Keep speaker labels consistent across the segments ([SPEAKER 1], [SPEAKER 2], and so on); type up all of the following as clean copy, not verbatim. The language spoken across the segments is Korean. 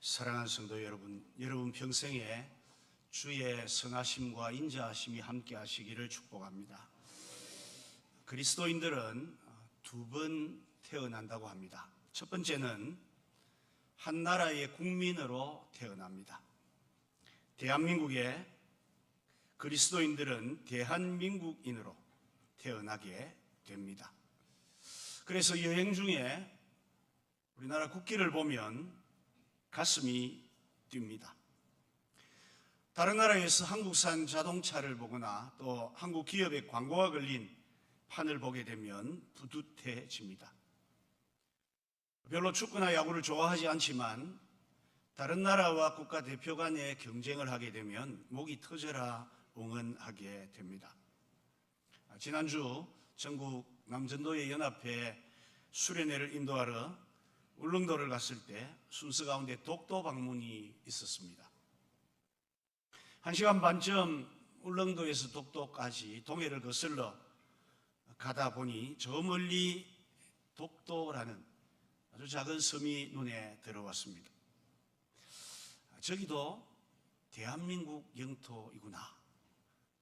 [SPEAKER 1] 사랑하는 성도 여러분, 여러분 평생에 주의 선하심과 인자하심이 함께 하시기를 축복합니다. 그리스도인들은 두 번 태어난다고 합니다. 첫 번째는 한 나라의 국민으로 태어납니다. 대한민국의 그리스도인들은 대한민국인으로 태어나게 됩니다. 그래서 여행 중에 우리나라 국기를 보면 가슴이 뜁니다. 다른 나라에서 한국산 자동차를 보거나 또 한국 기업의 광고가 걸린 판을 보게 되면 뿌듯해집니다. 별로 축구나 야구를 좋아하지 않지만 다른 나라와 국가대표 간의 경쟁을 하게 되면 목이 터져라 응원하게 됩니다. 지난주 전국 남전도의 연합회 수련회를 인도하러 울릉도를 갔을 때 순서 가운데 독도 방문이 있었습니다. 1시간 반쯤 울릉도에서 독도까지 동해를 거슬러 가다 보니 저 멀리 독도라는 아주 작은 섬이 눈에 들어왔습니다. 저기도 대한민국 영토이구나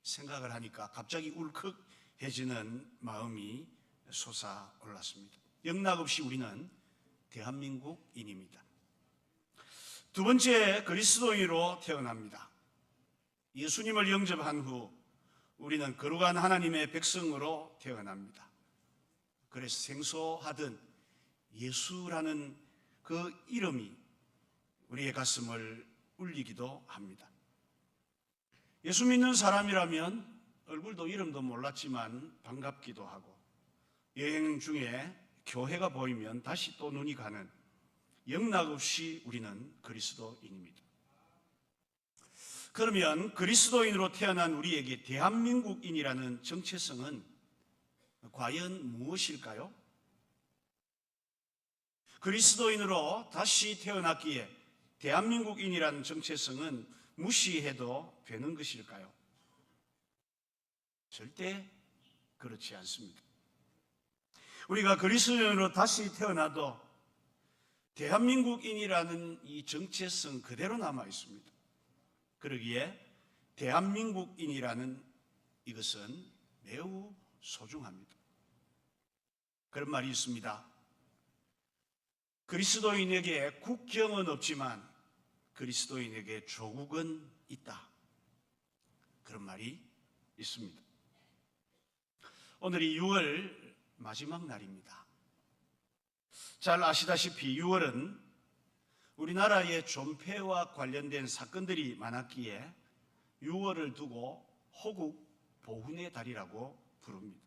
[SPEAKER 1] 생각을 하니까 갑자기 울컥해지는 마음이 솟아올랐습니다. 영락없이 우리는 대한민국인입니다. 두 번째, 그리스도인으로 태어납니다. 예수님을 영접한 후 우리는 거룩한 하나님의 백성으로 태어납니다. 그래서 생소하던 예수라는 그 이름이 우리의 가슴을 울리기도 합니다. 예수 믿는 사람이라면 얼굴도 이름도 몰랐지만 반갑기도 하고 여행 중에 교회가 보이면 다시 또 눈이 가는 영락없이 우리는 그리스도인입니다. 그러면 그리스도인으로 태어난 우리에게 대한민국인이라는 정체성은 과연 무엇일까요? 그리스도인으로 다시 태어났기에 대한민국인이라는 정체성은 무시해도 되는 것일까요? 절대 그렇지 않습니다. 우리가 그리스도인으로 다시 태어나도 대한민국인이라는 이 정체성 그대로 남아 있습니다. 그러기에 대한민국인이라는 이것은 매우 소중합니다. 그런 말이 있습니다. 그리스도인에게 국경은 없지만 그리스도인에게 조국은 있다. 그런 말이 있습니다. 오늘이 6월 마지막 날입니다. 잘 아시다시피 6월은 우리나라의 존폐와 관련된 사건들이 많았기에 6월을 두고 호국 보훈의 달이라고 부릅니다.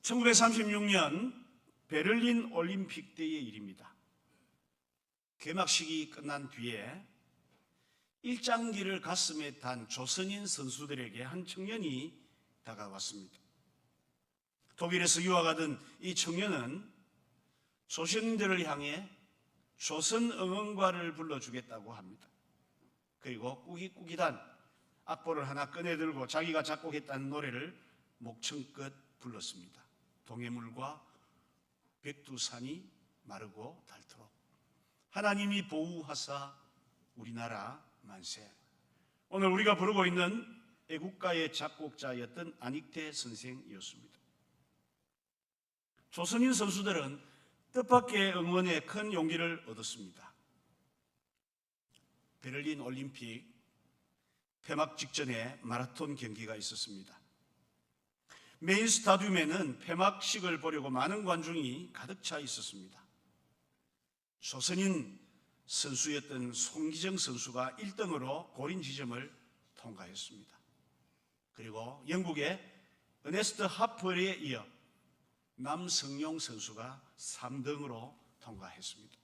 [SPEAKER 1] 1936년 베를린 올림픽 때의 일입니다. 개막식이 끝난 뒤에 일장기를 가슴에 단 조선인 선수들에게 한 청년이 다가왔습니다. 독일에서 유학하던 이 청년은 조선인들을 향해 조선 응원가를 불러주겠다고 합니다. 그리고 꾸깃꾸깃한 악보를 하나 꺼내들고 자기가 작곡했다는 노래를 목청껏 불렀습니다. 동해물과 백두산이 마르고 닳도록 하나님이 보호하사 우리나라 만세. 오늘 우리가 부르고 있는 애국가의 작곡자였던 안익태 선생이었습니다. 조선인 선수들은 뜻밖의 응원에 큰 용기를 얻었습니다. 베를린 올림픽 폐막 직전에 마라톤 경기가 있었습니다. 메인 스타디움에는 폐막식을 보려고 많은 관중이 가득 차 있었습니다. 조선인 선수였던 송기정 선수가 1등으로 고린 지점을 통과했습니다. 그리고 영국의 어네스트 하퍼에 이어 남성용 선수가 3등으로 통과했습니다.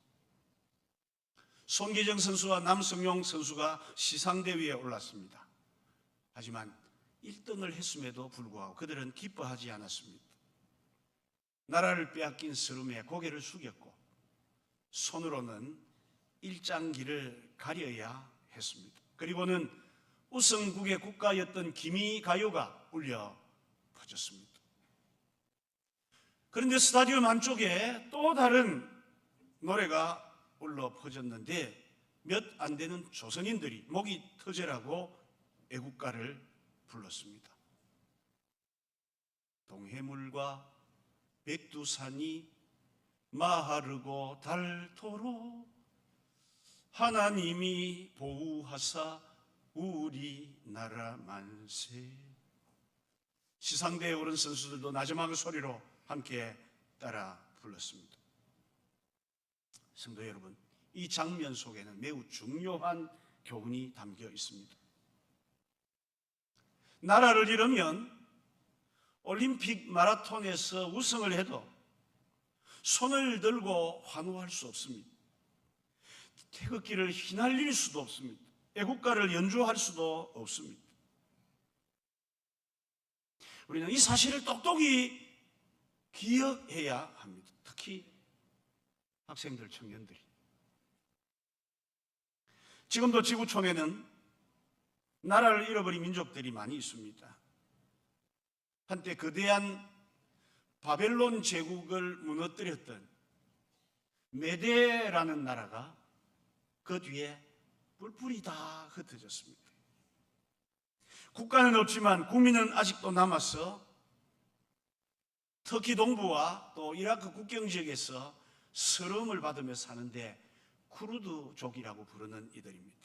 [SPEAKER 1] 송기정 선수와 남성용 선수가 시상대 위에 올랐습니다. 하지만 1등을 했음에도 불구하고 그들은 기뻐하지 않았습니다. 나라를 빼앗긴 스름에 고개를 숙였고 손으로는 일장기를 가려야 했습니다. 그리고는 우승국의 국가였던 기미가요가 울려 퍼졌습니다. 그런데 스타디움 안쪽에 또 다른 노래가 울러 퍼졌는데 몇 안 되는 조선인들이 목이 터져라고 애국가를 불렀습니다. 동해물과 백두산이 마하르고 닳도록 하나님이 보호하사 우리나라 만세. 시상대에 오른 선수들도 나지막 소리로 함께 따라 불렀습니다. 성도 여러분, 이 장면 속에는 매우 중요한 교훈이 담겨 있습니다. 나라를 잃으면 올림픽 마라톤에서 우승을 해도 손을 들고 환호할 수 없습니다. 태극기를 휘날릴 수도 없습니다. 애국가를 연주할 수도 없습니다. 우리는 이 사실을 똑똑히 기억해야 합니다. 특히 학생들, 청년들이. 지금도 지구촌에는 나라를 잃어버린 민족들이 많이 있습니다. 한때 거대한 바벨론 제국을 무너뜨렸던 메데라는 나라가 그 뒤에 뿔뿔이 다 흩어졌습니다. 국가는 없지만 국민은 아직도 남아서 터키 동부와 또 이라크 국경 지역에서 서름을 받으며 사는데 쿠르드족이라고 부르는 이들입니다.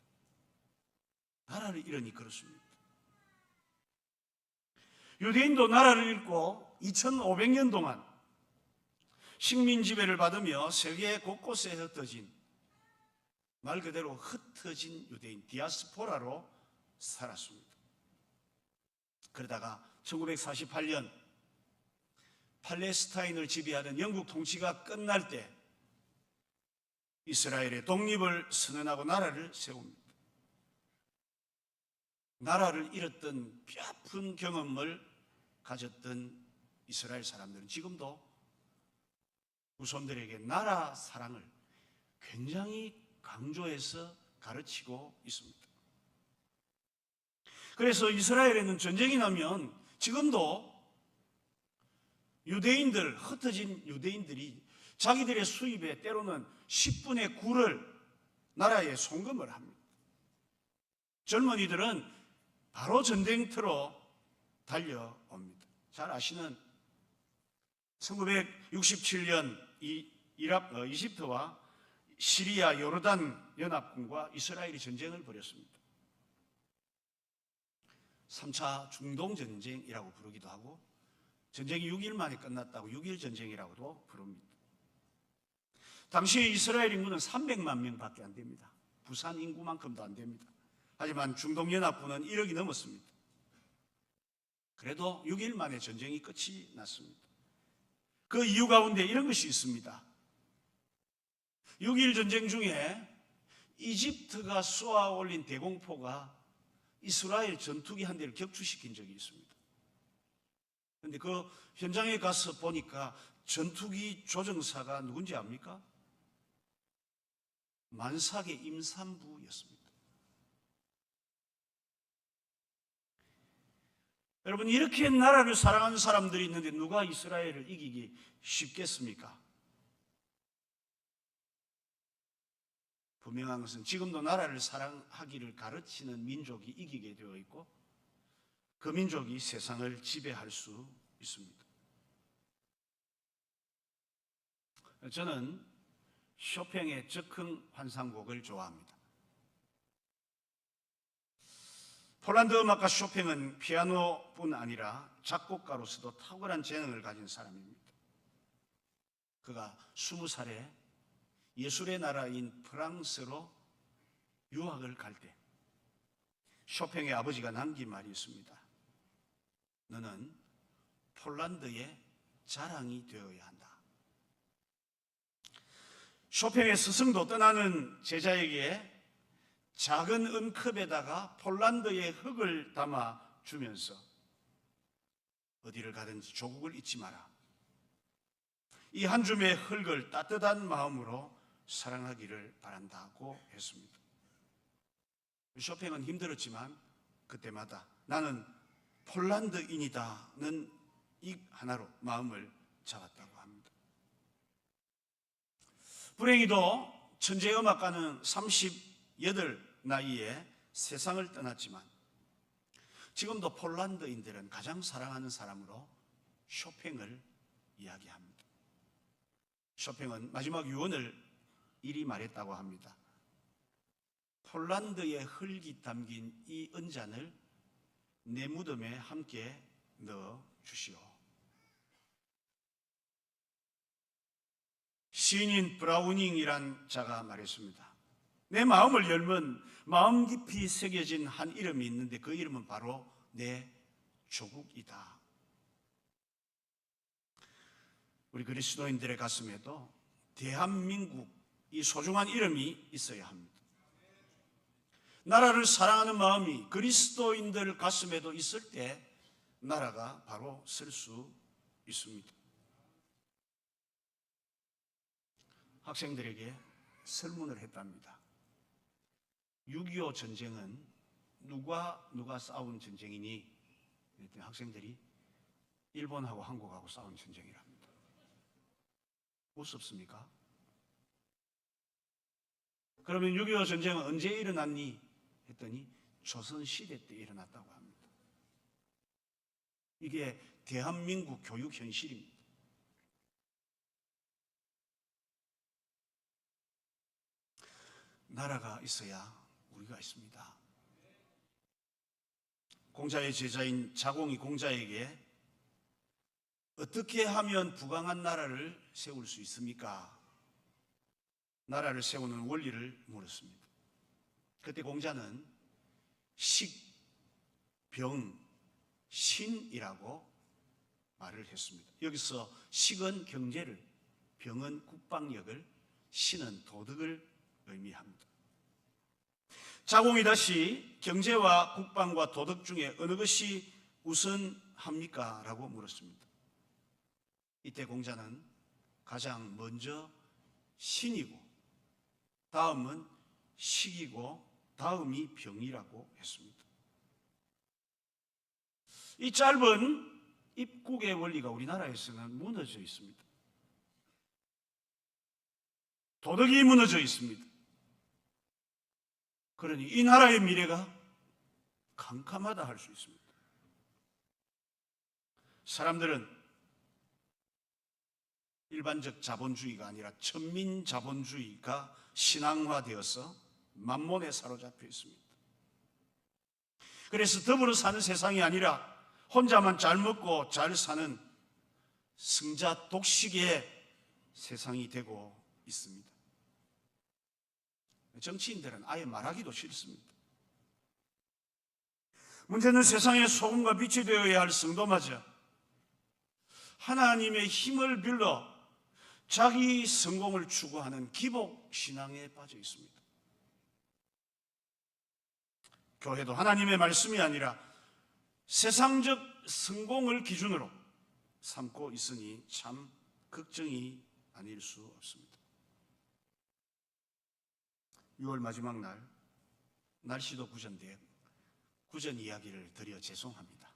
[SPEAKER 1] 나라를 잃으니 그렇습니다. 유대인도 나라를 잃고 2500년 동안 식민 지배를 받으며 세계 곳곳에 흩어진, 말 그대로 흩어진 유대인, 디아스포라로 살았습니다. 그러다가 1948년 팔레스타인을 지배하던 영국 통치가 끝날 때 이스라엘의 독립을 선언하고 나라를 세웁니다. 나라를 잃었던 뼈아픈 경험을 가졌던 이스라엘 사람들은 지금도 후손들에게 나라 사랑을 굉장히 강조해서 가르치고 있습니다. 그래서 이스라엘에는 전쟁이 나면 지금도 유대인들, 흩어진 유대인들이 자기들의 수입에 때로는 10분의 9를 나라에 송금을 합니다. 젊은이들은 바로 전쟁터로 달려옵니다. 잘 아시는 1967년 이집트와 시리아, 요르단 연합군과 이스라엘이 전쟁을 벌였습니다. 3차 중동전쟁이라고 부르기도 하고 전쟁이 6일 만에 끝났다고 6일 전쟁이라고도 부릅니다. 당시에 이스라엘 인구는 300만 명밖에 안 됩니다. 부산 인구만큼도 안 됩니다. 하지만 중동연합군은 1억이 넘었습니다. 그래도 6일 만에 전쟁이 끝이 났습니다. 그 이유 가운데 이런 것이 있습니다. 6일 전쟁 중에 이집트가 쏘아 올린 대공포가 이스라엘 전투기 한 대를 격추시킨 적이 있습니다. 그런데 그 현장에 가서 보니까 전투기 조종사가 누군지 압니까? 만삭의 임산부였습니다. 여러분, 이렇게 나라를 사랑하는 사람들이 있는데 누가 이스라엘을 이기기 쉽겠습니까? 분명한 것은 지금도 나라를 사랑하기를 가르치는 민족이 이기게 되어 있고 그 민족이 세상을 지배할 수 있습니다. 저는 쇼팽의 적흥 환상곡을 좋아합니다. 폴란드 음악가 쇼팽은 피아노뿐 아니라 작곡가로서도 탁월한 재능을 가진 사람입니다. 그가 20살에 예술의 나라인 프랑스로 유학을 갈 때 쇼팽의 아버지가 남긴 말이 있습니다. 너는 폴란드의 자랑이 되어야 한다. 쇼팽의 스승도 떠나는 제자에게 작은 은컵에다가 폴란드의 흙을 담아 주면서 어디를 가든지 조국을 잊지 마라. 이 한 줌의 흙을 따뜻한 마음으로 사랑하기를 바란다고 했습니다. 쇼팽은 힘들었지만 그때마다 나는 폴란드인이다는 이 하나로 마음을 잡았다고 합니다. 불행히도 천재음악가는 38 나이에 세상을 떠났지만 지금도 폴란드인들은 가장 사랑하는 사람으로 쇼팽을 이야기합니다. 쇼팽은 마지막 유언을 이리 말했다고 합니다. 폴란드의 흙이 담긴 이 은잔을 내 무덤에 함께 넣어 주시오. 시인인 브라우닝이란 자가 말했습니다. 내 마음을 열면 마음 깊이 새겨진 한 이름이 있는데 그 이름은 바로 내 조국이다. 우리 그리스도인들의 가슴에도 대한민국, 이 소중한 이름이 있어야 합니다. 나라를 사랑하는 마음이 그리스도인들 가슴에도 있을 때 나라가 바로 설 수 있습니다. 학생들에게 설문을 했답니다. 6.25 전쟁은 누가 싸운 전쟁이니? 그랬더니 학생들이 일본하고 한국하고 싸운 전쟁이랍니다. 우습습니까? 그러면 6.25 전쟁은 언제 일어났니? 했더니 조선시대 때 일어났다고 합니다. 이게 대한민국 교육 현실입니다. 나라가 있어야 우리가 있습니다. 공자의 제자인 자공이 공자에게 어떻게 하면 부강한 나라를 세울 수 있습니까? 나라를 세우는 원리를 물었습니다. 그때 공자는 식, 병, 신이라고 말을 했습니다. 여기서 식은 경제를, 병은 국방력을, 신은 도덕을 의미합니다. 자공이 다시 경제와 국방과 도덕 중에 어느 것이 우선합니까? 라고 물었습니다. 이때 공자는 가장 먼저 신이고 다음은 식이고 다음이 병이라고 했습니다. 이 짧은 입국의 원리가 우리나라에서는 무너져 있습니다. 도덕이 무너져 있습니다. 그러니 이 나라의 미래가 캄캄하다 할 수 있습니다. 사람들은 일반적 자본주의가 아니라 천민 자본주의가 신앙화되어서 만몬에 사로잡혀 있습니다. 그래서 더불어 사는 세상이 아니라 혼자만 잘 먹고 잘 사는 승자 독식의 세상이 되고 있습니다. 정치인들은 아예 말하기도 싫습니다. 문제는 세상의 소금과 빛이 되어야 할 성도마저 하나님의 힘을 빌러 자기 성공을 추구하는 기복 신앙에 빠져 있습니다. 교회도 하나님의 말씀이 아니라 세상적 성공을 기준으로 삼고 있으니 참 걱정이 아닐 수 없습니다. 6월 마지막 날 날씨도 구전되어 구전 이야기를 드려 죄송합니다.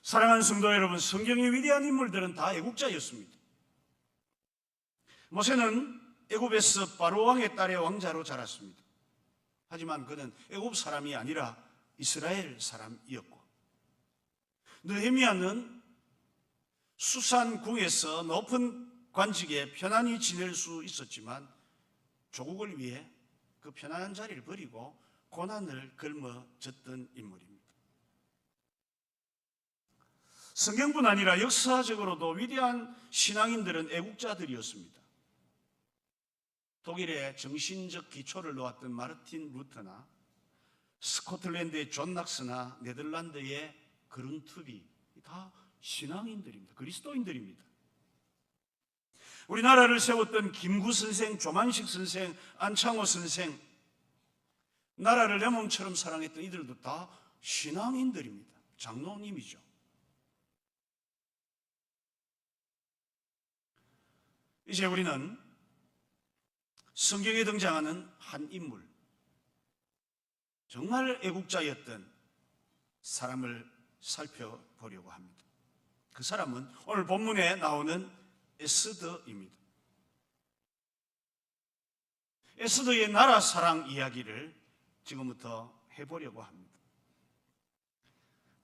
[SPEAKER 1] 사랑하는 성도 여러분, 성경의 위대한 인물들은 다 애국자였습니다. 모세는 애굽에서 바로 왕의 딸의 왕자로 자랐습니다. 하지만 그는 애굽 사람이 아니라 이스라엘 사람이었고, 느헤미야는 수산궁에서 높은 관직에 편안히 지낼 수 있었지만 조국을 위해 그 편안한 자리를 버리고 고난을 걸머졌던 인물입니다. 성경뿐 아니라 역사적으로도 위대한 신앙인들은 애국자들이었습니다. 독일의 정신적 기초를 놓았던 마르틴 루터나 스코틀랜드의 존 낙스나 네덜란드의 그룬투비, 다 신앙인들입니다. 그리스도인들입니다. 우리나라를 세웠던 김구 선생, 조만식 선생, 안창호 선생, 나라를 내 몸처럼 사랑했던 이들도 다 신앙인들입니다. 장로님이죠. 이제 우리는 성경에 등장하는 한 인물, 정말 애국자였던 사람을 살펴보려고 합니다. 그 사람은 오늘 본문에 나오는 에스더입니다. 에스더의 나라 사랑 이야기를 지금부터 해보려고 합니다.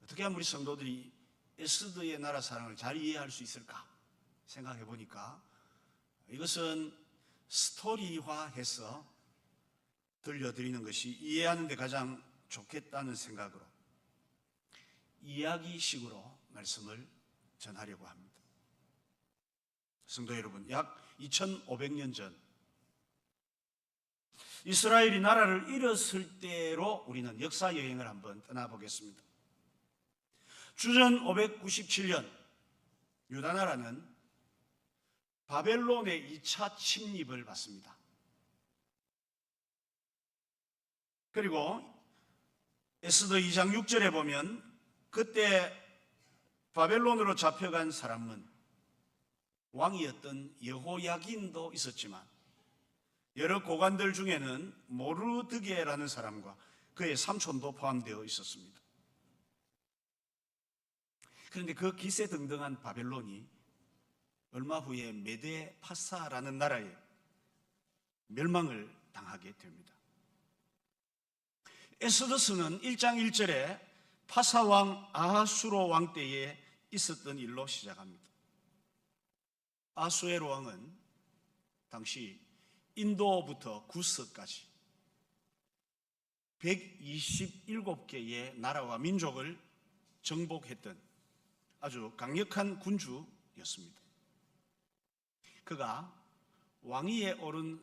[SPEAKER 1] 어떻게 하면 우리 성도들이 에스더의 나라 사랑을 잘 이해할 수 있을까 생각해 보니까 이것은 스토리화해서 들려드리는 것이 이해하는 데 가장 좋겠다는 생각으로 이야기식으로 말씀을 전하려고 합니다. 성도 여러분, 약 2500년 전 이스라엘이 나라를 잃었을 때로 우리는 역사 여행을 한번 떠나보겠습니다. 주전 597년 유다 나라는 바벨론의 2차 침입을 받습니다. 그리고 에스더 2장 6절에 보면 그때 바벨론으로 잡혀간 사람은 왕이었던 여호야긴도 있었지만 여러 고관들 중에는 모르드게라는 사람과 그의 삼촌도 포함되어 있었습니다. 그런데 그 기세등등한 바벨론이 얼마 후에 메데 파사라는 나라에 멸망을 당하게 됩니다. 에스더서는 1장 1절에 파사왕 아하수로 왕 때에 있었던 일로 시작합니다. 아수에로 왕은 당시 인도부터 구스까지 127개의 나라와 민족을 정복했던 아주 강력한 군주였습니다. 그가 왕위에 오른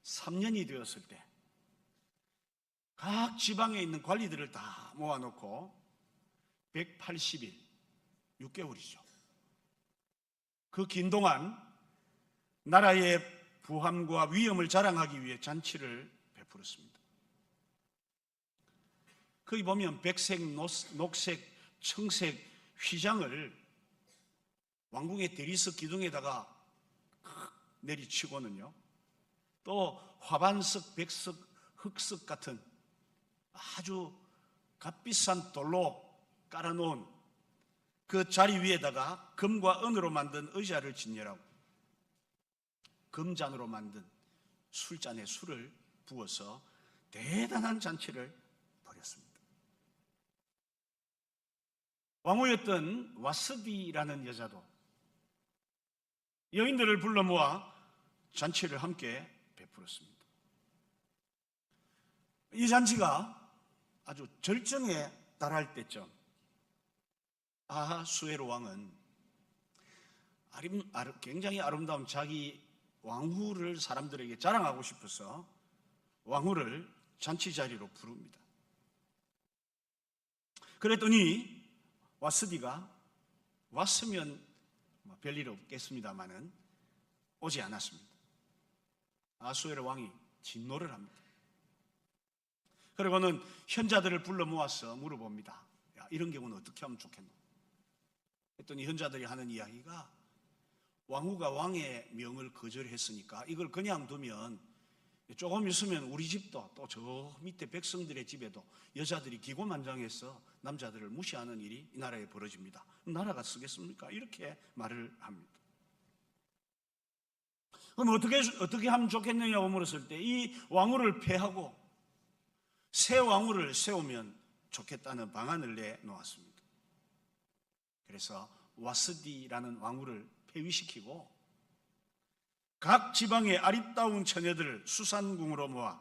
[SPEAKER 1] 3년이 되었을 때 각 지방에 있는 관리들을 다 모아놓고 180일, 6개월이죠. 그 긴 동안 나라의 부함과 위엄을 자랑하기 위해 잔치를 베풀었습니다. 거기 보면 백색, 녹색, 청색 휘장을 왕궁의 대리석 기둥에다가 내리치고는요, 또 화반석, 백석, 흑석 같은 아주 값비싼 돌로 깔아놓은 그 자리 위에다가 금과 은으로 만든 의자를 진열하고 금잔으로 만든 술잔에 술을 부어서 대단한 잔치를 벌였습니다. 왕후였던 와스디라는 여자도 여인들을 불러 모아 잔치를 함께 베풀었습니다. 이 잔치가 아주 절정에 달할 때쯤 아하수에로 왕은 굉장히 아름다운 자기 왕후를 사람들에게 자랑하고 싶어서 왕후를 잔치 자리로 부릅니다. 그랬더니 와스디가 왔으면 별일 없겠습니다마는 오지 않았습니다. 아하수에로 왕이 진노를 합니다. 그리고는 현자들을 불러 모아서 물어봅니다. 야, 이런 경우는 어떻게 하면 좋겠노? 했더니 현자들이 하는 이야기가 왕후가 왕의 명을 거절했으니까 이걸 그냥 두면 조금 있으면 우리 집도 또 저 밑에 백성들의 집에도 여자들이 기고만장해서 남자들을 무시하는 일이 이 나라에 벌어집니다. 나라가 쓰겠습니까? 이렇게 말을 합니다. 그럼 어떻게 하면 좋겠느냐고 물었을 때 이 왕후를 폐하고 새 왕후를 세우면 좋겠다는 방안을 내놓았습니다. 그래서 와스디라는 왕후를 폐위시키고 각 지방의 아리따운 처녀들을 수산궁으로 모아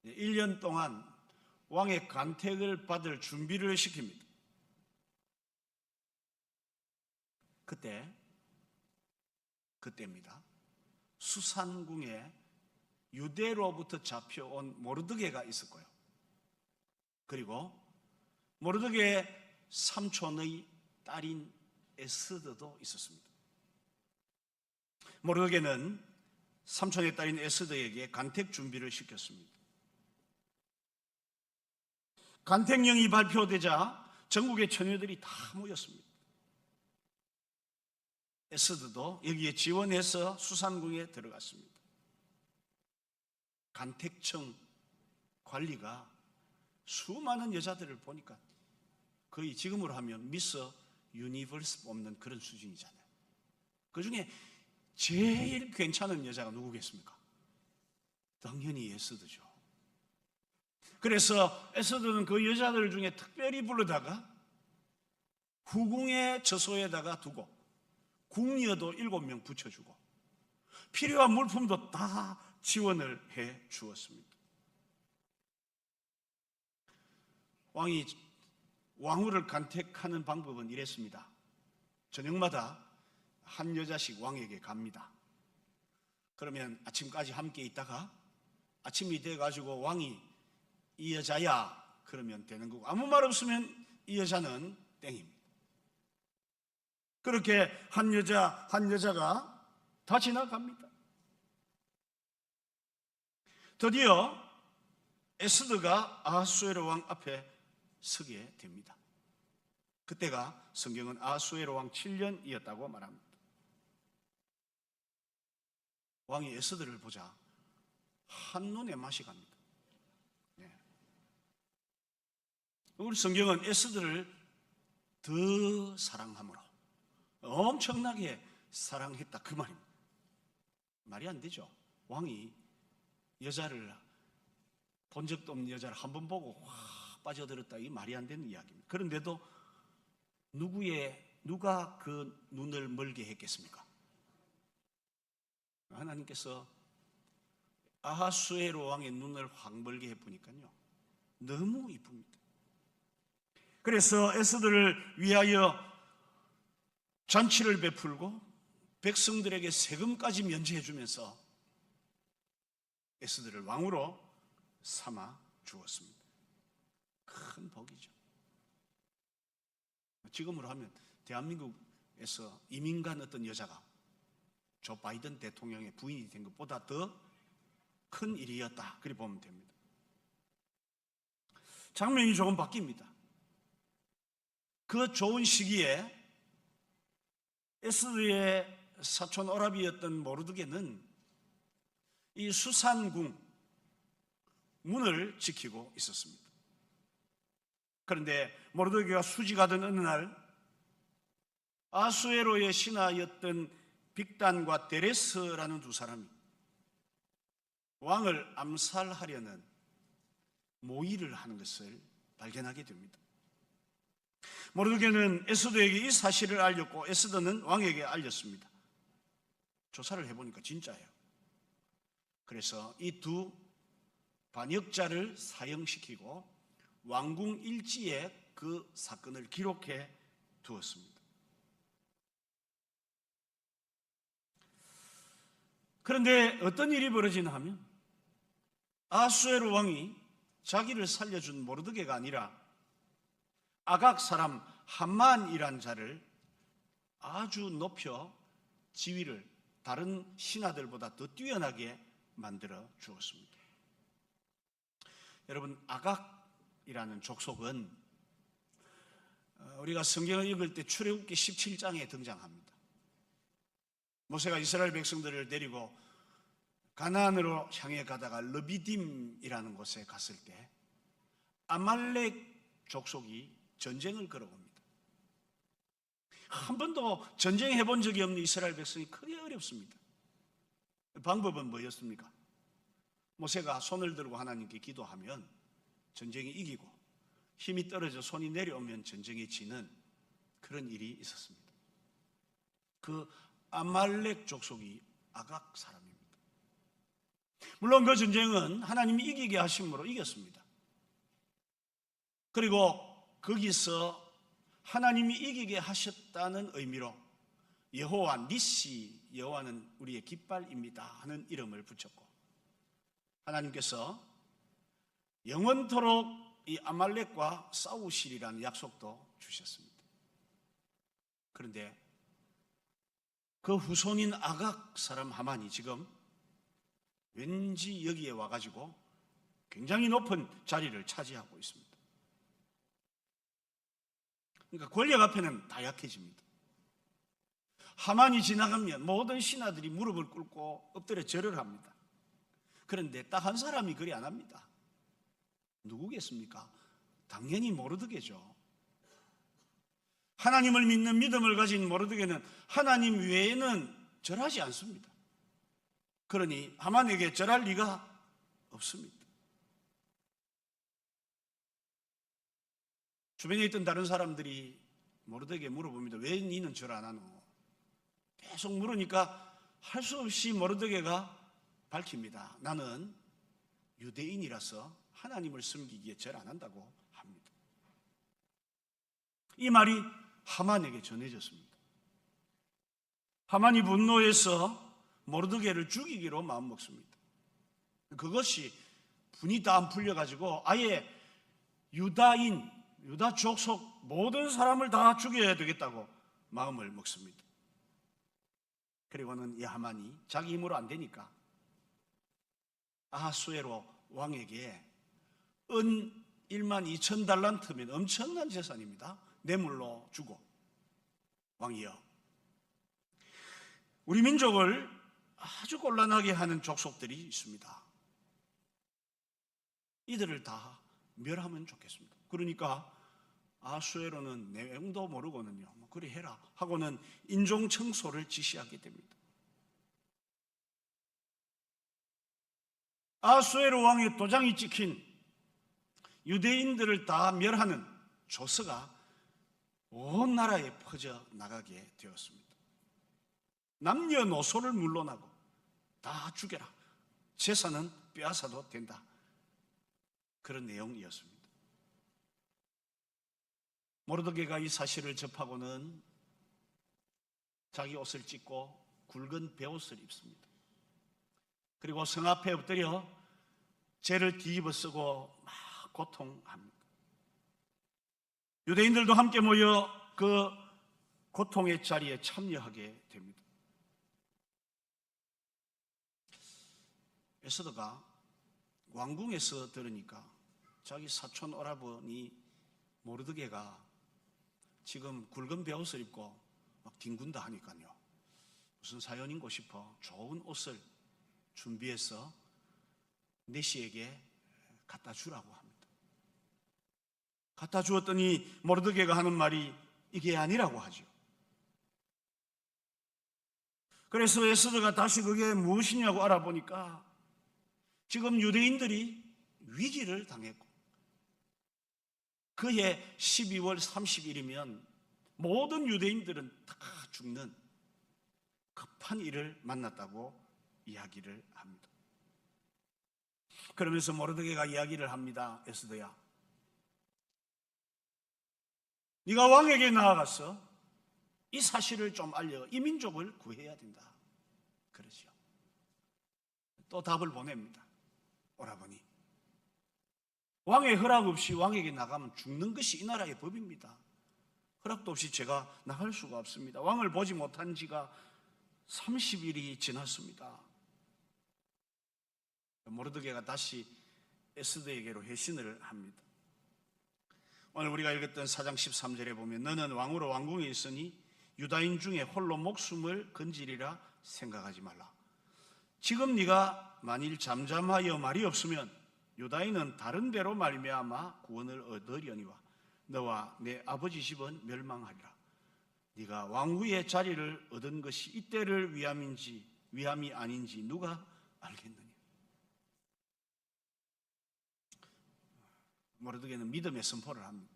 [SPEAKER 1] 1년 동안 왕의 간택을 받을 준비를 시킵니다. 그때입니다. 수산궁에 유대로부터 잡혀온 모르드게가 있었고요. 그리고 모르드게의 삼촌의 딸인 에스더도 있었습니다. 모르드게는 삼촌의 딸인 에스더에게 간택 준비를 시켰습니다. 간택령이 발표되자 전국의 처녀들이 다 모였습니다. 에스더도 여기에 지원해서 수산궁에 들어갔습니다. 간택청 관리가 수많은 여자들을 보니까 거의 지금으로 하면 미스 유니버스 뽑는 그런 수준이잖아요. 그 중에 제일 괜찮은 여자가 누구겠습니까? 당연히 에스더죠. 그래서 에스더는 그 여자들 중에 특별히 불러다가 후궁의 저소에다가 두고 궁녀도 7명 붙여주고 필요한 물품도 다 지원을 해 주었습니다. 왕이 왕후를 간택하는 방법은 이랬습니다. 저녁마다 한 여자씩 왕에게 갑니다. 그러면 아침까지 함께 있다가 아침이 돼가지고 왕이 이 여자야 그러면 되는 거고, 아무 말 없으면 이 여자는 땡입니다. 그렇게 한 여자가 다 지나갑니다. 드디어 에스더가 아하수에로 왕 앞에 서게 됩니다. 그때가 성경은 아하수에로 왕 7년이었다고 말합니다. 왕이 에스더를 보자 한눈에 맛이 갑니다. 우리 성경은 에스더를 더 사랑함으로 엄청나게 사랑했다 그 말입니다. 말이 안 되죠. 왕이 여자를 본 적도 없는 여자를 한 번 보고 확 빠져들었다, 이 말이 안 되는 이야기입니다. 그런데도 누가 그 눈을 멀게 했겠습니까? 하나님께서 아하수에로 왕의 눈을 확 멀게 해보니까요 너무 이쁩니다. 그래서 에스더를 위하여 잔치를 베풀고 백성들에게 세금까지 면제해 주면서 에스더를 왕으로 삼아 주었습니다. 큰 복이죠. 지금으로 하면 대한민국에서 이민 간 어떤 여자가 조 바이든 대통령의 부인이 된 것보다 더 큰 일이었다, 그렇게 보면 됩니다. 장면이 조금 바뀝니다. 그 좋은 시기에 에스더의 사촌 오라비였던 모르드게는 이 수산궁 문을 지키고 있었습니다. 그런데 모르드게가 수지가던 어느 날 아수에로의 신하였던 빅단과 데레스라는 두 사람이 왕을 암살하려는 모의를 하는 것을 발견하게 됩니다. 모르드게는 에스더에게 이 사실을 알렸고 에스더는 왕에게 알렸습니다. 조사를 해보니까 진짜예요. 그래서 이 두 반역자를 사형시키고 왕궁 일지에 그 사건을 기록해 두었습니다. 그런데 어떤 일이 벌어지나 하면 아하수에로 왕이 자기를 살려준 모르드게가 아니라 아각 사람 하만이란 자를 아주 높여 지위를 다른 신하들보다 더 뛰어나게 만들어 주었습니다. 여러분, 아각이라는 족속은 우리가 성경을 읽을 때 출애굽기 17장에 등장합니다. 모세가 이스라엘 백성들을 데리고 가나안으로 향해 가다가 르비딤이라는 곳에 갔을 때 아말렉 족속이 전쟁을 걸어옵니다. 한 번도 전쟁해 본 적이 없는 이스라엘 백성이 크게 어렵습니다. 방법은 뭐였습니까? 모세가 손을 들고 하나님께 기도하면 전쟁이 이기고 힘이 떨어져 손이 내려오면 전쟁이 지는 그런 일이 있었습니다. 그 아말렉 족속이 아각 사람입니다. 물론 그 전쟁은 하나님이 이기게 하심으로 이겼습니다. 그리고 거기서 하나님이 이기게 하셨다는 의미로 여호와 니시, 여호와는 우리의 깃발입니다 하는 이름을 붙였고, 하나님께서 영원토록 이 아말렉과 싸우시리라는 약속도 주셨습니다. 그런데 그 후손인 아각 사람 하만이 지금 왠지 여기에 와가지고 굉장히 높은 자리를 차지하고 있습니다. 그러니까 권력 앞에는 다 약해집니다. 하만이 지나가면 모든 신하들이 무릎을 꿇고 엎드려 절을 합니다. 그런데 딱 한 사람이 그리 안 합니다. 누구겠습니까? 당연히 모르드게죠. 하나님을 믿는 믿음을 가진 모르드게는 하나님 외에는 절하지 않습니다. 그러니 하만에게 절할 리가 없습니다. 주변에 있던 다른 사람들이 모르드게에게 물어봅니다. 왜 니는 절 안 하노? 계속 물으니까 할 수 없이 모르드게가 밝힙니다. 나는 유대인이라서 하나님을 섬기기에 절 안 한다고 합니다. 이 말이 하만에게 전해졌습니다. 하만이 분노해서 모르드게를 죽이기로 마음먹습니다. 그것이 분이 다 안 풀려가지고 아예 유다인, 유다 족속 모든 사람을 다 죽여야 되겠다고 마음을 먹습니다. 그리고는 이 하만이 자기 힘으로 안 되니까 아하수에로 왕에게 은 1만 2천 달란트면 엄청난 재산입니다. 뇌물로 주고, 왕이여, 우리 민족을 아주 곤란하게 하는 족속들이 있습니다. 이들을 다 멸하면 좋겠습니다. 그러니까 아하수에로는 내용도 모르고는요, 그래 해라 하고는 인종 청소를 지시하게 됩니다. 아하수에로 왕의 도장이 찍힌 유대인들을 다 멸하는 조서가 온 나라에 퍼져 나가게 되었습니다. 남녀노소를 물러나고 다 죽여라, 재산은 빼앗아도 된다, 그런 내용이었습니다. 모르드게가 이 사실을 접하고는 자기 옷을 찢고 굵은 베옷을 입습니다. 그리고 성 앞에 엎드려 죄를 뒤집어 쓰고 막 고통합니다. 유대인들도 함께 모여 그 고통의 자리에 참여하게 됩니다. 에스더가 왕궁에서 들으니까 자기 사촌 오라버니 모르드게가 지금 굵은 베옷을 입고 막 뒹군다 하니까요, 무슨 사연인고 싶어 좋은 옷을 준비해서 내시에게 갖다 주라고 합니다. 갖다 주었더니 모르드게가 하는 말이 이게 아니라고 하죠. 그래서 에스더가 다시 그게 무엇이냐고 알아보니까 지금 유대인들이 위기를 당했고 그해 12월 30일이면 모든 유대인들은 다 죽는 급한 일을 만났다고 이야기를 합니다. 그러면서 모르드게가 이야기를 합니다. 에스더야, 네가 왕에게 나아가서 이 사실을 좀 알려 이 민족을 구해야 된다, 그러죠. 또 답을 보냅니다. 오라버니, 왕의 허락 없이 왕에게 나가면 죽는 것이 이 나라의 법입니다. 허락도 없이 제가 나갈 수가 없습니다. 왕을 보지 못한 지가 30일이 지났습니다. 모르드게가 다시 에스더에게로 회신을 합니다. 오늘 우리가 읽었던 4장 13절에 보면 너는 왕으로 왕궁에 있으니 유다인 중에 홀로 목숨을 건지리라 생각하지 말라. 지금 네가 만일 잠잠하여 말이 없으면 유다인은 다른 데로 말미암아 구원을 얻으려니와 너와 내 아버지 집은 멸망하리라. 네가 왕후의 자리를 얻은 것이 이때를 위함이 아닌지 누가 알겠느냐. 모르드게는 믿음의 선포를 합니다.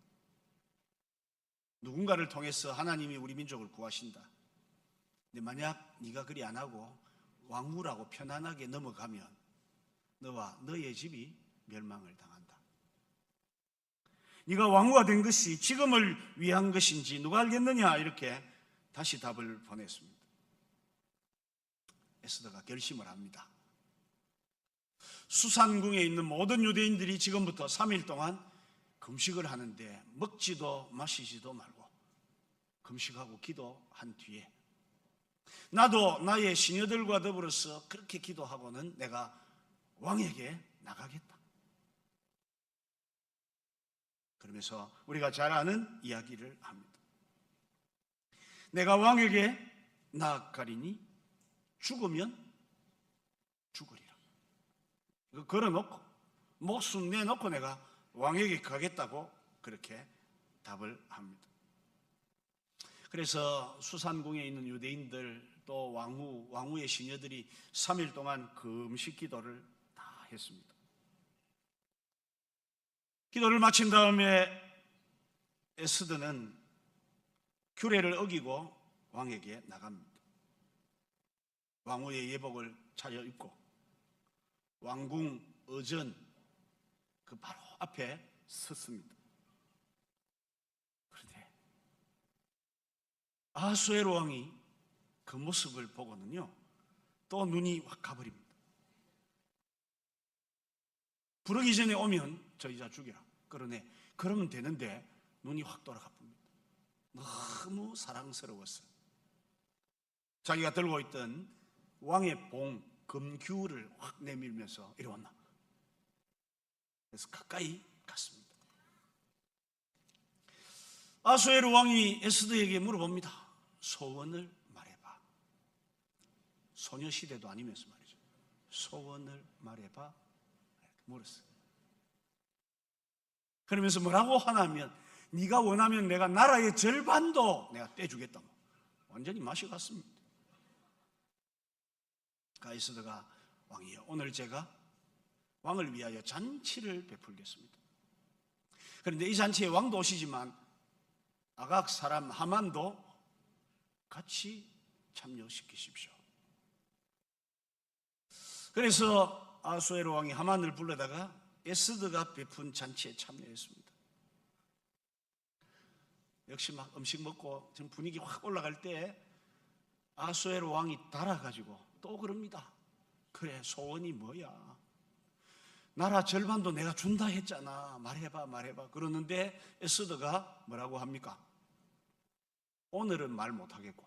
[SPEAKER 1] 누군가를 통해서 하나님이 우리 민족을 구하신다. 근데 만약 네가 그리 안 하고 왕후라고 편안하게 넘어가면 너와 너의 집이 멸망을 당한다. 네가 왕후가 된 것이 지금을 위한 것인지 누가 알겠느냐, 이렇게 다시 답을 보냈습니다. 에스더가 결심을 합니다. 수산궁에 있는 모든 유대인들이 지금부터 3일 동안 금식을 하는데 먹지도 마시지도 말고 금식하고 기도한 뒤에 나도 나의 시녀들과 더불어서 그렇게 기도하고는 내가 왕에게 나가겠다. 그러면서 우리가 잘 아는 이야기를 합니다. 내가 왕에게 나아가리니 죽으면 죽으리라. 이거 걸어놓고 목숨 내놓고 내가 왕에게 가겠다고 그렇게 답을 합니다. 그래서 수산궁에 있는 유대인들 또 왕후의 시녀들이 3일 동안 금식 기도를 다 했습니다. 기도를 마친 다음에 에스더는 규례를 어기고 왕에게 나갑니다. 왕후의 예복을 차려입고 왕궁 어전 그 바로 앞에 섰습니다. 그런데 아수에로 왕이 그 모습을 보고는요, 또 눈이 확 가버립니다. 부르기 전에 오면 저 여자 죽여라. 그러면 되는데 눈이 확 돌아가 봅니다. 너무 사랑스러웠어요. 자기가 들고 있던 왕의 봉 금규를 확 내밀면서 이리 왔나. 그래서 가까이 갔습니다. 아수에로 왕이 에스더에게 물어봅니다. 소원을 말해봐. 소녀시대도 아니면서 말이죠. 소원을 말해봐. 물었어요. 그러면서 뭐라고 하냐면, 네가 원하면 내가 나라의 절반도 내가 떼주겠다. 완전히 맛이 갔습니다. 에스더가 왕이여, 오늘 제가 왕을 위하여 잔치를 베풀겠습니다. 그런데 이 잔치에 왕도 오시지만 아각 사람 하만도 같이 참여시키십시오. 그래서 아수에로 왕이 하만을 불러다가 에스더가 베푼 잔치에 참여했습니다. 역시 막 음식 먹고 좀 분위기 확 올라갈 때 아수에로 왕이 달아가지고 또 그럽니다. 그래, 소원이 뭐야? 나라 절반도 내가 준다 했잖아. 말해봐. 그러는데 에스더가 뭐라고 합니까? 오늘은 말 못하겠고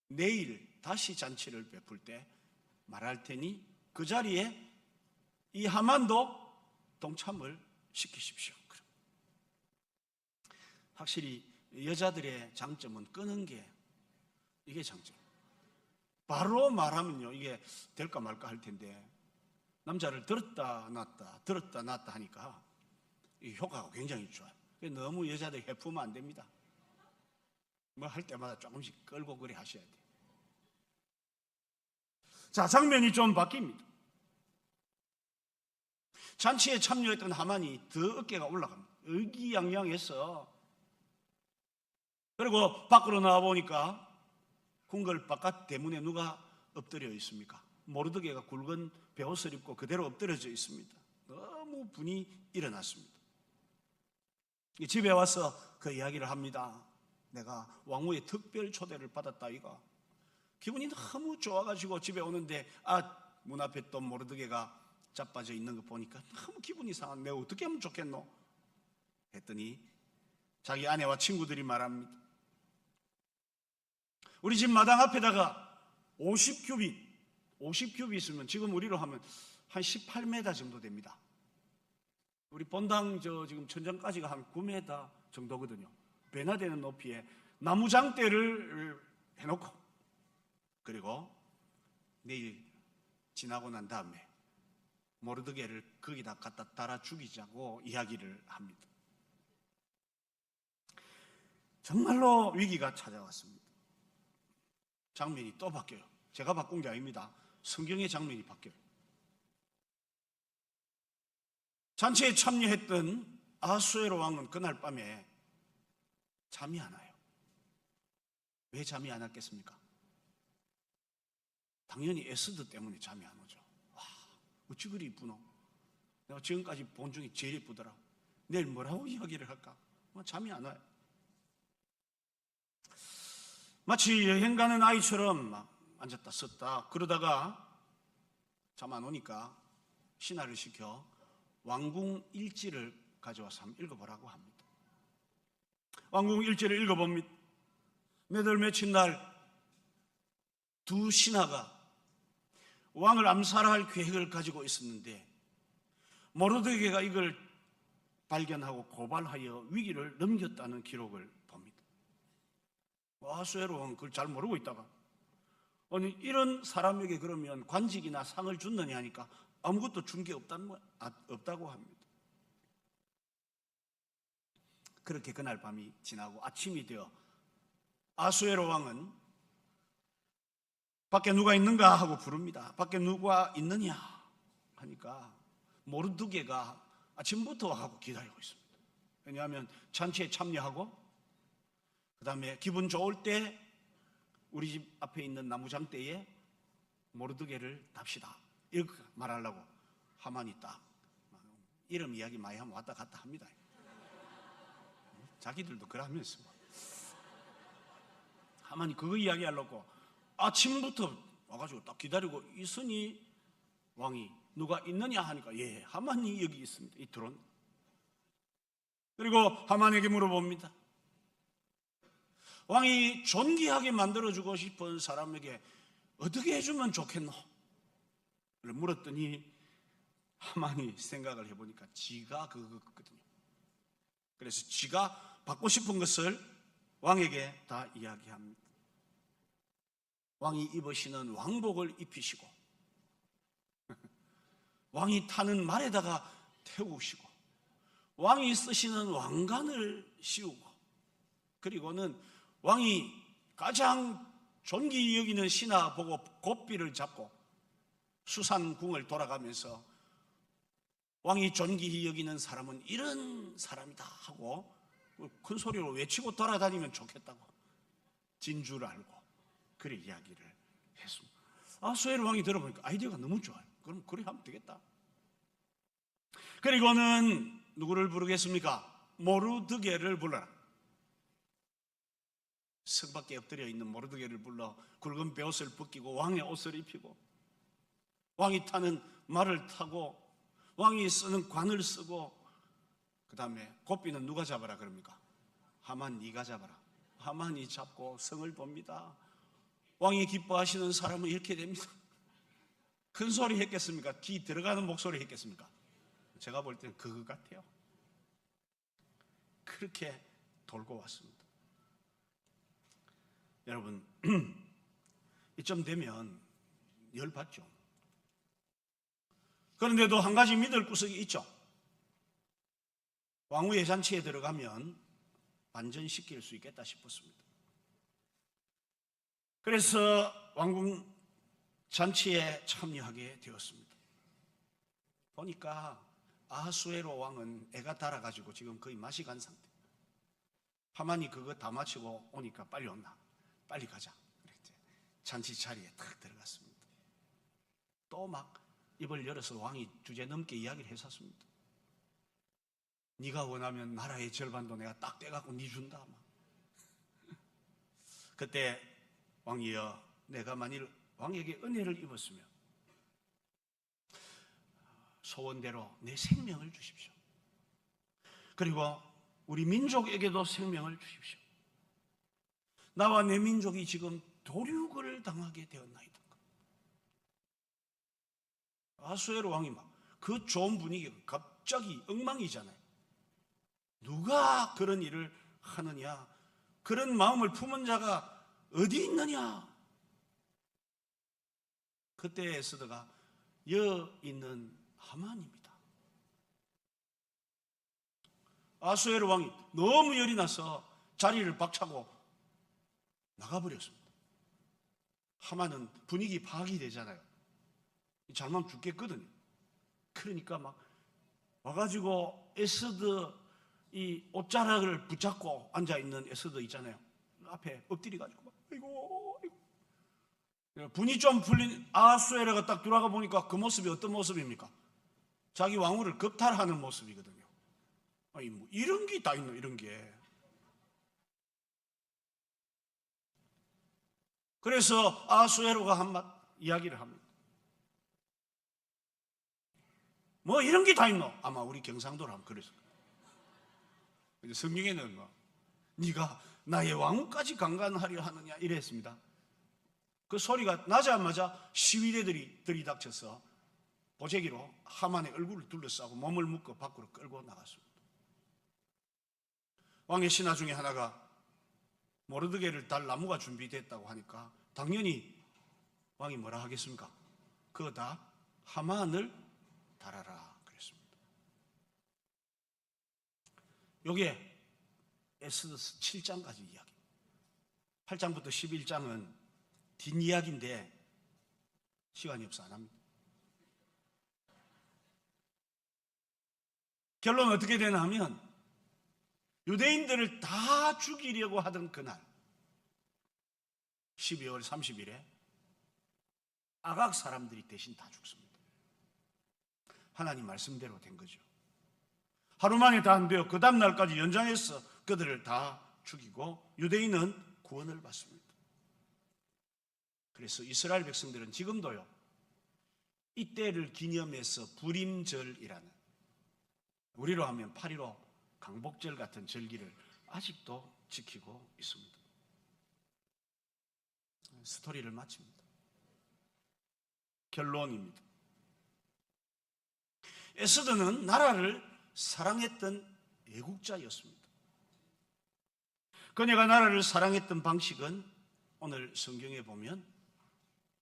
[SPEAKER 1] 내일 다시 잔치를 베풀 때 말할 테니 그 자리에 이 하만도 동참을 시키십시오. 확실히 여자들의 장점은 끄는 게, 이게 장점. 바로 말하면요, 이게 될까 말까 할 텐데 남자를 들었다 놨다 하니까 이 효과가 굉장히 좋아요. 너무 여자들 해프면 안 됩니다. 뭐 할 때마다 조금씩 끌고 그래 하셔야 돼요. 자, 장면이 좀 바뀝니다. 잔치에 참여했던 하만이 더 어깨가 올라갑니다. 의기양양해서, 그리고 밖으로 나와보니까 궁궐 바깥 대문에 누가 엎드려 있습니까? 모르드게가 굵은 베옷을 입고 그대로 엎드려져 있습니다. 너무 분이 일어났습니다. 집에 와서 그 이야기를 합니다. 내가 왕후의 특별 초대를 받았다 이가. 기분이 너무 좋아가지고 집에 오는데 문 앞에 또 모르드게가 자빠져 있는 거 보니까 너무 기분이 상한. 내가 어떻게 하면 좋겠노? 했더니 자기 아내와 친구들이 말합니다. 우리 집 마당 앞에다가 50큐빗이면 지금 우리로 하면 한 18m 정도 됩니다. 우리 본당 지금 천장까지가 한 9m 정도거든요. 배나 되는 높이에 나무장대를 해놓고, 그리고 내일 지나고 난 다음에 모르드게를 거기다 갖다 달아 죽이자고 이야기를 합니다. 정말로 위기가 찾아왔습니다. 장면이 또 바뀌어요. 제가 바꾼 게 아닙니다. 성경의 장면이 바뀌어요. 잔치에 참여했던 아수에로 왕은 그날 밤에 잠이 안 와요. 왜 잠이 안 왔겠습니까? 당연히 에스더 때문에 잠이 안 오죠. 와, 어찌 그리 이쁘노? 내가 지금까지 본 중에 제일 이쁘더라. 내일 뭐라고 이야기를 할까? 잠이 안 와요. 마치 여행 가는 아이처럼 막 앉았다 섰다 그러다가 잠 안 오니까 신하를 시켜 왕궁 일지를 가져와서 한번 읽어보라고 합니다. 왕궁 일지를 읽어봅니다. 몇월 며칠 날 두 신하가 왕을 암살할 계획을 가지고 있었는데 모르드게가 이걸 발견하고 고발하여 위기를 넘겼다는 기록을 봅니다. 아수에로 왕은 그걸 잘 모르고 있다가 아니 이런 사람에게 그러면 관직이나 상을 줬느냐 하니까 아무것도 준 게 없다고 합니다. 그렇게 그날 밤이 지나고 아침이 되어 아수에로 왕은 밖에 누가 있는가 하고 부릅니다. 밖에 누가 있느냐 하니까 모르드게가 아침부터 와서 기다리고 있습니다. 왜냐하면 잔치에 참여하고 그 다음에 기분 좋을 때 우리 집 앞에 있는 나무장대에 모르드게를 답시다 이렇게 말하려고 하만이 딱 이름 이야기 많이 하면 왔다 갔다 합니다. 자기들도 그러면서 하만이 그거 이야기하려고 아침부터 와가지고 딱 기다리고 있으니 왕이 누가 있느냐 하니까 예, 하만이 여기 있습니다. 이 드론. 그리고 하만에게 물어봅니다. 왕이 존귀하게 만들어주고 싶은 사람에게 어떻게 해주면 좋겠노? 물었더니 하만이 생각을 해보니까 지가 그거거든요. 그래서 지가 받고 싶은 것을 왕에게 다 이야기합니다. 왕이 입으시는 왕복을 입히시고 왕이 타는 말에다가 태우시고 왕이 쓰시는 왕관을 씌우고 그리고는 왕이 가장 존귀 여기는 신하 보고 고삐를 잡고 수산궁을 돌아가면서 왕이 존귀히 여기는 사람은 이런 사람이다 하고 큰 소리로 외치고 돌아다니면 좋겠다고 진줄 알고 그래 이야기를 했습니다. 아수에로 왕이 들어보니까 아이디어가 너무 좋아요. 그럼 그래 하면 되겠다. 그리고는 누구를 부르겠습니까? 모르드게를 불러라. 성 밖에 엎드려 있는 모르드게를 불러 굵은 베옷을 벗기고 왕의 옷을 입히고 왕이 타는 말을 타고 왕이 쓰는 관을 쓰고 그 다음에 고삐는 누가 잡아라 그럽니까? 하만 네가 잡아라. 하만이 잡고 성을 봅니다. 왕이 기뻐하시는 사람은 이렇게 됩니다. 큰 소리 했겠습니까? 귀 들어가는 목소리 했겠습니까? 제가 볼 때는 그거 같아요. 그렇게 돌고 왔습니다. 여러분 이쯤 되면 열받죠. 그런데도 한 가지 믿을 구석이 있죠. 왕후의 잔치에 들어가면 반전시킬 수 있겠다 싶었습니다. 그래서 왕궁 잔치에 참여하게 되었습니다. 보니까 아하수에로 왕은 애가 달아가지고 지금 거의 맛이 간 상태. 하만이 그거 다 마치고 오니까 빨리 온다. 빨리 가자. 그랬지. 잔치 자리에 탁 들어갔습니다. 또 막 입을 열어서 왕이 주제넘게 이야기를 했었습니다. 네가 원하면 나라의 절반도 내가 딱 떼갖고 네 준다. 그때 왕이여 내가 만일 왕에게 은혜를 입었으면 소원대로 내 생명을 주십시오. 그리고 우리 민족에게도 생명을 주십시오. 나와 내 민족이 지금 도륙을 당하게 되었나이다. 아수에로 왕이 막 그 좋은 분위기가 갑자기 엉망이잖아요. 누가 그런 일을 하느냐? 그런 마음을 품은 자가 어디 있느냐? 그때 에스더가 여 있는 하만입니다. 아수에로 왕이 너무 열이 나서 자리를 박차고 나가버렸습니다. 하만은 분위기 파악이 되잖아요. 잘못하면 죽겠거든요. 그러니까 막 와가지고 에스더 이 옷자락을 붙잡고 앉아있는 에스더 있잖아요. 앞에 엎드려가지고 막 아이고 분이 좀 풀린 아하수에로가 딱 돌아가 보니까 그 모습이 어떤 모습입니까? 자기 왕후를 겁탈하는 모습이거든요. 아니 뭐 이런 게 다 있노 이런 게. 그래서 아하수에로가 한 이야기를 합니다. 뭐 이런 게 다 있노? 아마 우리 경상도로 하면 그랬을 거예요. 성경에는 뭐 네가 나의 왕후까지 강간하려 하느냐 이랬습니다. 그 소리가 나자마자 시위대들이 들이닥쳐서 보재기로 하만의 얼굴을 둘러싸고 몸을 묶어 밖으로 끌고 나갔습니다. 왕의 신하 중에 하나가 모르드게를 달 나무가 준비됐다고 하니까 당연히 왕이 뭐라 하겠습니까? 그거 다 하만을 달아라 그랬습니다. 요게 에스더서 7장까지 이야기. 8장부터 11장은 뒷이야기인데 시간이 없어 안 합니다. 결론은 어떻게 되나 하면 유대인들을 다 죽이려고 하던 그날 12월 30일에 아각 사람들이 대신 다 죽습니다. 하나님 말씀대로 된 거죠. 하루 만에 다 안 돼요. 그 다음 날까지 연장해서 그들을 다 죽이고 유대인은 구원을 받습니다. 그래서 이스라엘 백성들은 지금도요, 이때를 기념해서 불임절이라는, 우리로 하면 8.15 강복절 같은 절기를 아직도 지키고 있습니다. 스토리를 마칩니다. 결론입니다. 에스더는 나라를 사랑했던 애국자였습니다. 그녀가 나라를 사랑했던 방식은 오늘 성경에 보면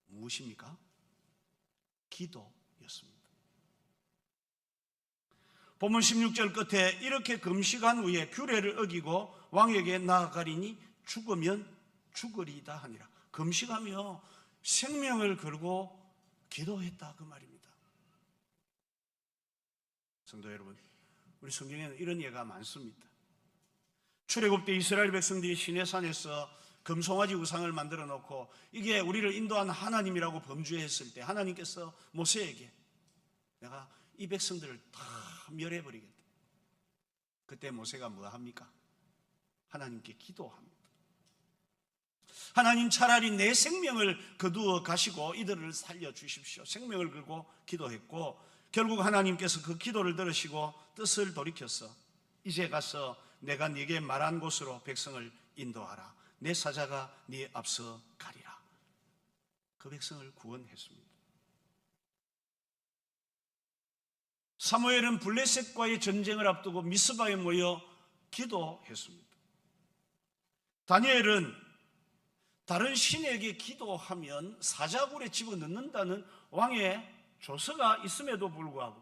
[SPEAKER 1] 무엇입니까? 기도였습니다. 본문 16절 끝에 이렇게 금식한 후에 규례를 어기고 왕에게 나아가리니 죽으면 죽으리다 하니라. 금식하며 생명을 걸고 기도했다 그 말입니다. 성도 여러분, 우리 성경에는 이런 예가 많습니다. 출애굽 때 이스라엘 백성들이 시내산에서 금송아지 우상을 만들어 놓고 이게 우리를 인도한 하나님이라고 범죄했을 때 하나님께서 모세에게 내가 이 백성들을 다 멸해버리겠다. 그때 모세가 뭐 합니까? 하나님께 기도합니다. 하나님, 차라리 내 생명을 거두어 가시고 이들을 살려주십시오. 생명을 걸고 기도했고 결국 하나님께서 그 기도를 들으시고 뜻을 돌이켜서 이제 가서 내가 네게 말한 곳으로 백성을 인도하라. 내 사자가 네 앞서 가리라. 그 백성을 구원했습니다. 사무엘은 블레셋과의 전쟁을 앞두고 미스바에 모여 기도했습니다. 다니엘은 다른 신에게 기도하면 사자굴에 집어넣는다는 왕의 조서가 있음에도 불구하고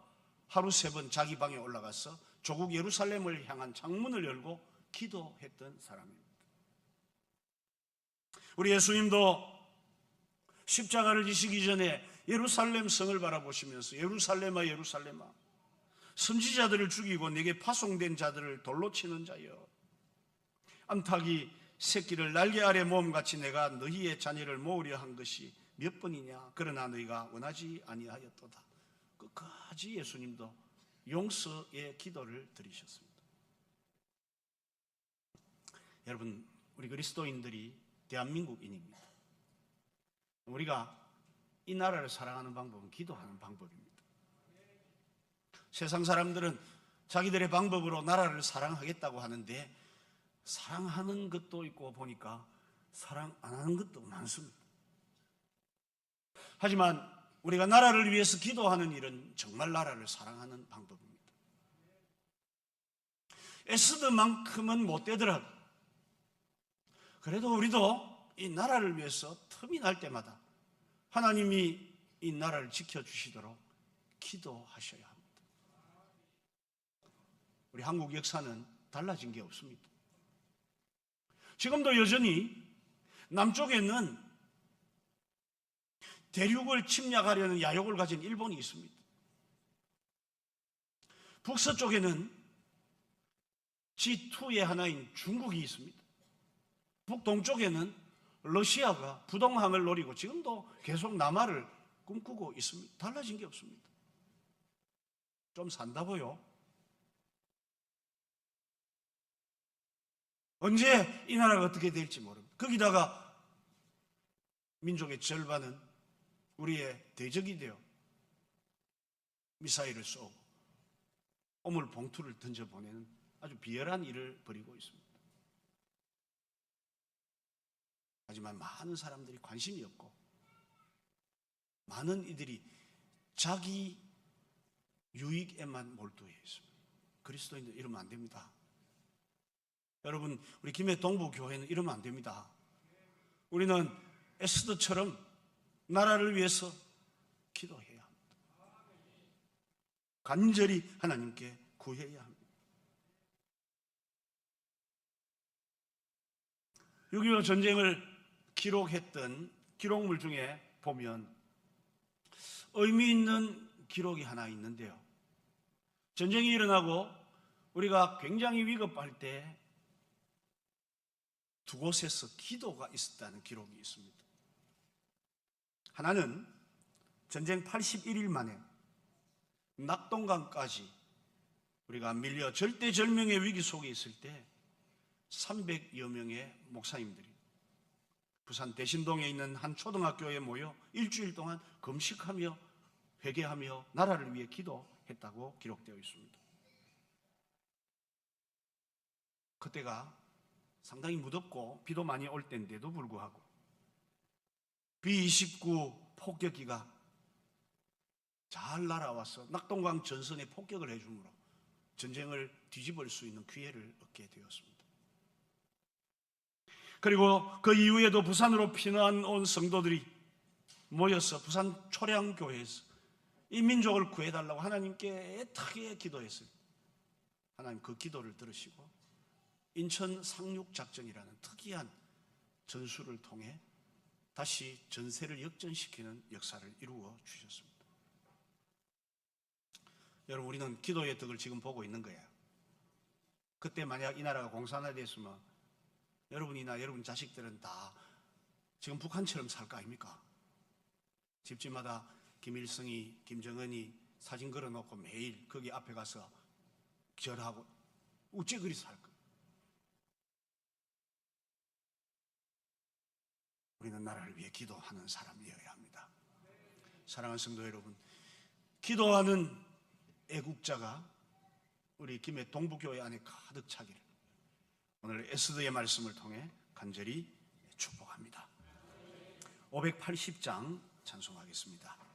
[SPEAKER 1] 하루 3번 자기 방에 올라가서 조국 예루살렘을 향한 창문을 열고 기도했던 사람입니다. 우리 예수님도 십자가를 지시기 전에 예루살렘 성을 바라보시면서 예루살렘아 예루살렘아 선지자들을 죽이고 내게 파송된 자들을 돌로 치는 자여, 암탉이 새끼를 날개 아래 모음같이 내가 너희의 자녀를 모으려 한 것이 몇 번이냐. 그러나 너희가 원하지 아니하였도다. 끝까지 예수님도 용서의 기도를 드리셨습니다. 여러분, 우리 그리스도인들이 대한민국인입니다. 우리가 이 나라를 사랑하는 방법은 기도하는 방법입니다. 세상 사람들은 자기들의 방법으로 나라를 사랑하겠다고 하는데 사랑하는 것도 있고 보니까 사랑 안 하는 것도 많습니다. 하지만 우리가 나라를 위해서 기도하는 일은 정말 나라를 사랑하는 방법입니다. 에스더만큼은 못 되더라도 그래도 우리도 이 나라를 위해서 틈이 날 때마다 하나님이 이 나라를 지켜주시도록 기도하셔야 합니다. 우리 한국 역사는 달라진 게 없습니다. 지금도 여전히 남쪽에는 대륙을 침략하려는 야욕을 가진 일본이 있습니다. 북서쪽에는 G2의 하나인 중국이 있습니다. 북동쪽에는 러시아가 부동항을 노리고 지금도 계속 남하를 꿈꾸고 있습니다. 달라진 게 없습니다. 좀 산다고요? 언제 이 나라가 어떻게 될지 모릅니다. 거기다가 민족의 절반은 우리의 대적이 되어 미사일을 쏘고 오물 봉투를 던져보내는 아주 비열한 일을 벌이고 있습니다. 하지만 많은 사람들이 관심이 없고 많은 이들이 자기 유익에만 몰두해 있습니다. 그리스도인들 이러면 안 됩니다. 여러분, 우리 김해 동부교회는 이러면 안 됩니다. 우리는 에스더처럼 나라를 위해서 기도해야 합니다. 간절히 하나님께 구해야 합니다. 6.25 전쟁을 기록했던 기록물 중에 보면 의미 있는 기록이 하나 있는데요. 전쟁이 일어나고 우리가 굉장히 위급할 때 두 곳에서 기도가 있었다는 기록이 있습니다. 하나는 전쟁 81일 만에 낙동강까지 우리가 밀려 절대절명의 위기 속에 있을 때 300여 명의 목사님들이 부산 대신동에 있는 한 초등학교에 모여 일주일 동안 금식하며 회개하며 나라를 위해 기도했다고 기록되어 있습니다. 그때가 상당히 무덥고 비도 많이 올 때인데도 불구하고 B-29 폭격기가 잘 날아와서 낙동강 전선에 폭격을 해주므로 전쟁을 뒤집을 수 있는 기회를 얻게 되었습니다. 그리고 그 이후에도 부산으로 피난 온 성도들이 모여서 부산 초량교회에서 이 민족을 구해달라고 하나님께 애타게 기도했어요. 하나님 그 기도를 들으시고 인천 상륙작전이라는 특이한 전술을 통해 다시 전세를 역전시키는 역사를 이루어 주셨습니다. 여러분, 우리는 기도의 덕을 지금 보고 있는 거예요. 그때 만약 이 나라가 공산화됐으면 여러분이나 여러분 자식들은 다 지금 북한처럼 살 거 아닙니까? 집집마다 김일성이, 김정은이 사진 걸어놓고 매일 거기 앞에 가서 절하고 어째 그리 살 거예요? 우리는 나라를 위해 기도하는 사람이어야 합니다. 사랑하는 성도 여러분, 기도하는 애국자가 우리 김해 동부교회 안에 가득 차기를 오늘 에스더의 말씀을 통해 간절히 축복합니다. 580장 찬송하겠습니다.